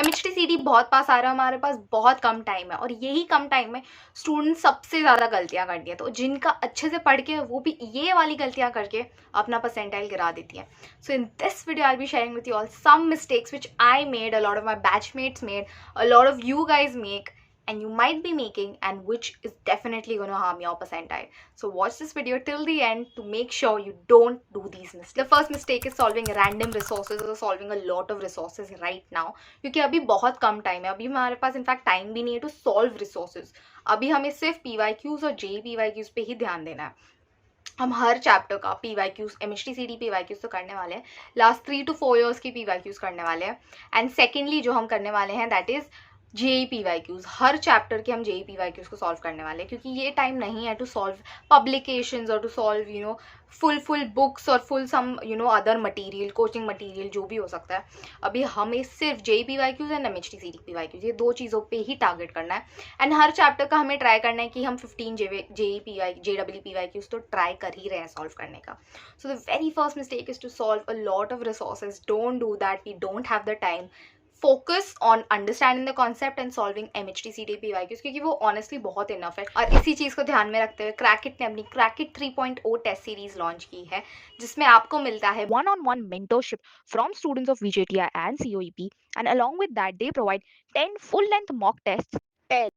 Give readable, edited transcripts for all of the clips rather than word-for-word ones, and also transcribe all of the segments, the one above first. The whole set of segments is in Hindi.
MHTCET बहुत पास आ रहा है, हमारे पास बहुत कम टाइम है और यही कम टाइम में स्टूडेंट सबसे ज़्यादा गलतियां करती है। तो जिनका अच्छे से पढ़ के वो भी ये वाली गलतियां करके अपना परसेंटाइल गिरा देती है। So in this video I will be sharing with you all some mistakes which I made, a lot of my batchmates made, a lot of you guys make, and you might be making, and which is definitely going to harm your percentile. So watch this video till the end to make sure you don't do these mistakes. The first mistake is solving random resources or solving a lot of resources right now, क्योंकि अभी बहुत कम टाइम है, अभी हमारे पास इनफैक्ट टाइम भी नहीं है टू सॉल्व रिसोर्सेज। अभी हमें सिर्फ PYQs और JPYQs पे ही ध्यान देना है। हम हर चैप्टर का PYQs, MHTCET PYQs तो करने वाले हैं, लास्ट 3 to 4 years की PYQs करने वाले हैं। एंड सेकेंडली जो हम करने वाले हैं that is JPYQs। Her chapter के हम JPYQs को सॉल्व करने वाले हैं, क्योंकि ये टाइम नहीं है टू सॉल्व पब्लिकेशंस और टू सॉल्व फुल बुक्स और full some other material, coaching material जो भी हो सकता है। अभी हमें सिर्फ JPYQs एंड MHTCET PYQs, ये दो चीज़ों पे ही टारगेट करना है। एंड हर चैप्टर का हमें ट्राई करना है कि हम 15 JEE PYQs तो ट्राई कर ही रहे हैं सॉल्व करने का। So the very first mistake is to solve a lot of resources. Don't do that, we don't have the time. Focus on understanding the concept and solving MHTCET PYQs, क्योंकि वो ऑनेस्टली बहुत इनफ है। और इसी चीज़ को ध्यान में रखते हुए क्रैकिट ने अपनी क्रैकिट 3.0 टेस्ट सीरीज लॉन्च की है, जिसमें आपको मिलता है one-on-one mentorship from students of VJTI and COEP, and along with that they provide 10 full-length mock tests, 10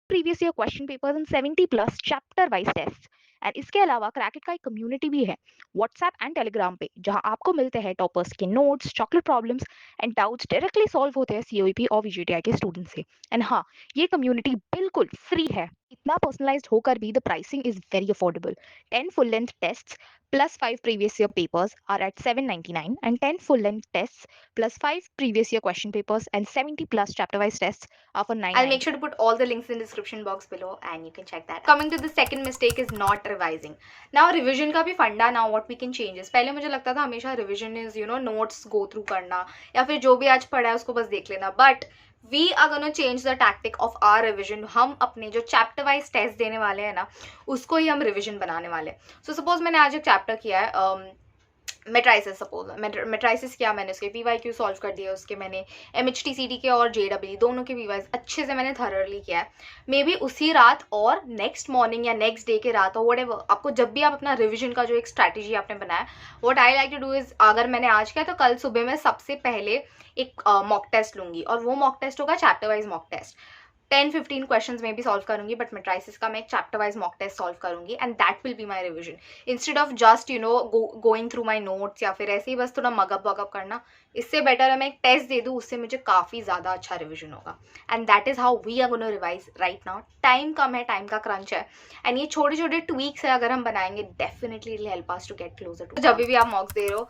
previous year question papers and 70 plus chapter wise tests. And इसके अलावा क्रैकेट का एक कम्युनिटी भी है व्हाट्सएप एंड टेलीग्राम पे, जहां आपको मिलते हैं टॉपर्स के notes, chocolate problems and doubts directly solve होते हैं COEP और VJTI के स्टूडेंट्स से। एंड हाँ, ये कम्युनिटी बिल्कुल फ्री है। इतना पर्सनलाइज्ड होकर भी the pricing is very affordable. 10 full length tests plus 5 previous year papers are at $799, and 10 full length tests plus 5 previous year question papers and 70 plus chapter wise tests are for $999. I'll make sure to put all the links in the description box below and you can check that. Coming to the second mistake is not revising. Now revision का भी फंडा, now what we can change is, पहले मुझे लगता था हमेशा revision is notes go through करना या फिर जो भी आज पढ़ा है उसको बस देख लेना, but we are gonna change the tactic of our revision. हम अपने जो चैप्टर वाइज टेस्ट देने वाले हैं ना, उसको ही हम रिविजन बनाने वाले। सो सपोज मैंने आज एक चैप्टर किया है मेट्राइसिस, सपोज मेट्राइसिस किया मैंने, उसके PYQ सॉल्व कर दिया, उसके मैंने MHTCET के और JEE दोनों के PYs अच्छे से मैंने थररली किया है। मे बी उसी रात और नेक्स्ट मॉर्निंग या नेक्स्ट डे के रात और व्हाटएवर, आपको जब भी आप अपना रिविजन का जो एक स्ट्रैटेजी आपने बनाया, what I like to do is, अगर मैंने आज किया तो कल सुबह में सबसे पहले एक मॉक टेस्ट लूंगी, और वो मॉक टेस्ट होगा chapter wise mock test. 10-15 questions में भी सॉल्व करूंगी, बट मेट्राइसिस का मैं एक chapter wise mock test solve करूंगी, and that will be my revision instead of just going through my notes या फिर ऐसे ही बस थोड़ा मगअप वगअप करना। इससे बेटर है मैं एक टेस्ट दे दूँ, उससे मुझे काफ़ी ज़्यादा अच्छा रिविजन होगा। And that is how we are gonna revise right now. Time कम है, टाइम का क्रंच है, एंड ये छोटे छोटे ट्वीक्स है अगर हम बनाएंगे, definitely it will help us to get closer to. जब भी आप मॉक्स दे रहे हो,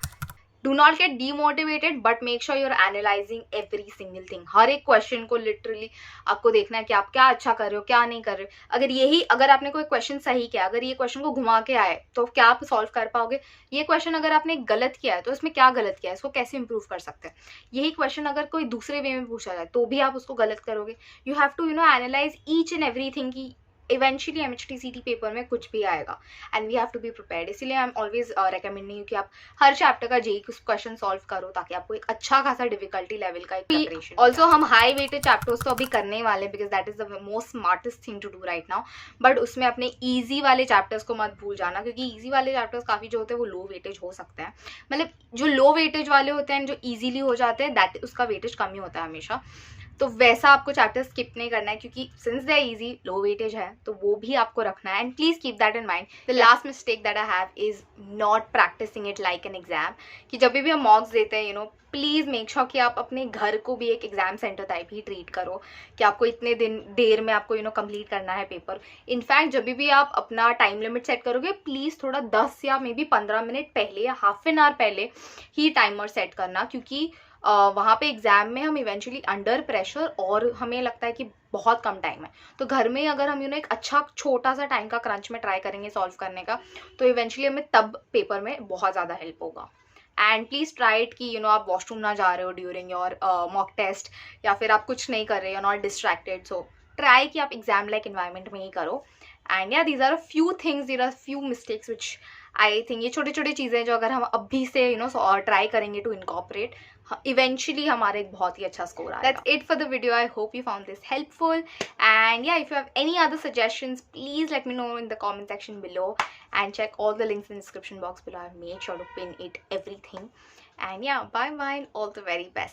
do not get demotivated, but make sure you're analyzing every single thing. हर एक क्वेश्चन को लिटरली आपको देखना है कि आप क्या अच्छा कर रहे हो, क्या नहीं कर रहे हो। अगर आपने कोई क्वेश्चन सही किया, अगर ये क्वेश्चन को घुमा के आए तो क्या आप सॉल्व कर पाओगे? ये क्वेश्चन अगर आपने गलत किया है तो इसमें क्या गलत किया है, इसको कैसे इंप्रूव कर सकते हैं? यही क्वेश्चन अगर कोई दूसरे वे में पूछा जाए तो भी आप उसको गलत करोगे। You have to analyse each and everything की इवेंचुअली MHTCET पेपर में कुछ भी आएगा, and we have to be prepared. इसीलिए I am always recommending you कि आप हर चैप्टर का JEE क्वेश्चन सॉल्व करो, ताकि आपको एक अच्छा खासा डिफिकल्टी लेवल का एक प्रिपरेशन। ऑल्सो हम हाई वेटेड चैप्टर्स तो अभी करने वाले हैं, because that is the most smartest thing to do right now, but उसमें अपने ईजी वाले चैप्टर्स को मत भूल जाना, क्योंकि ईजी वाले चैप्टर्स काफ़ी जो होते हैं वो लो वेटेज हो सकते हैं। मतलब जो लो वेटेज वाले होते हैं, जो ईजीली हो जाते हैं, दैट उसका वेटेज कम ही होता है हमेशा। तो वैसा आपको चैप्टर स्किप नहीं करना है, क्योंकि since they easy low weightage है तो वो भी आपको रखना है। And please keep that in mind. The last mistake that I have is not practising it like an exam, कि जब भी हम मॉक्स देते हैं प्लीज़ मेक श्योर कि आप अपने घर को भी एक एग्जाम सेंटर टाइप ही ट्रीट करो, कि आपको इतने देर में आपको कंप्लीट करना है पेपर। इनफैक्ट जब भी आप अपना टाइम लिमिट सेट करोगे, प्लीज़ थोड़ा 10 या मे बी 15 मिनट पहले या हाफ एन आवर पहले ही टाइमर सेट करना, क्योंकि वहाँ पे एग्जाम में हम इवेंचुअली अंडर प्रेशर और हमें लगता है कि बहुत कम टाइम है, तो घर में अगर हम एक अच्छा छोटा सा टाइम का क्रंच में ट्राई करेंगे सॉल्व करने का, तो इवेंचुअली हमें तब पेपर में बहुत ज़्यादा हेल्प होगा। एंड प्लीज़ ट्राई इट कि आप वॉशरूम ना जा रहे हो ड्यूरिंग योर मॉक टेस्ट, या फिर आप कुछ नहीं कर रहे हो, नॉट डिस्ट्रैक्टेड। सो ट्राई कि आप एग्जाम लाइक इन्वायरमेंट में ही करो। एंड या these are few things, these are few mistakes which I think, ये छोटी छोटी चीज़ें जो अगर हम अभी से ट्राई करेंगे टू इनकॉपरेट, इवेंचुअली हमारा एक बहुत ही अच्छा स्कोर आएगा. That's it for the video. I hope you found this helpful. And yeah, if you have any other suggestions, please let me know in the comment section below. And check all the links in the description box below. I've made sure to pin it everything. And yeah, bye bye and all the very best.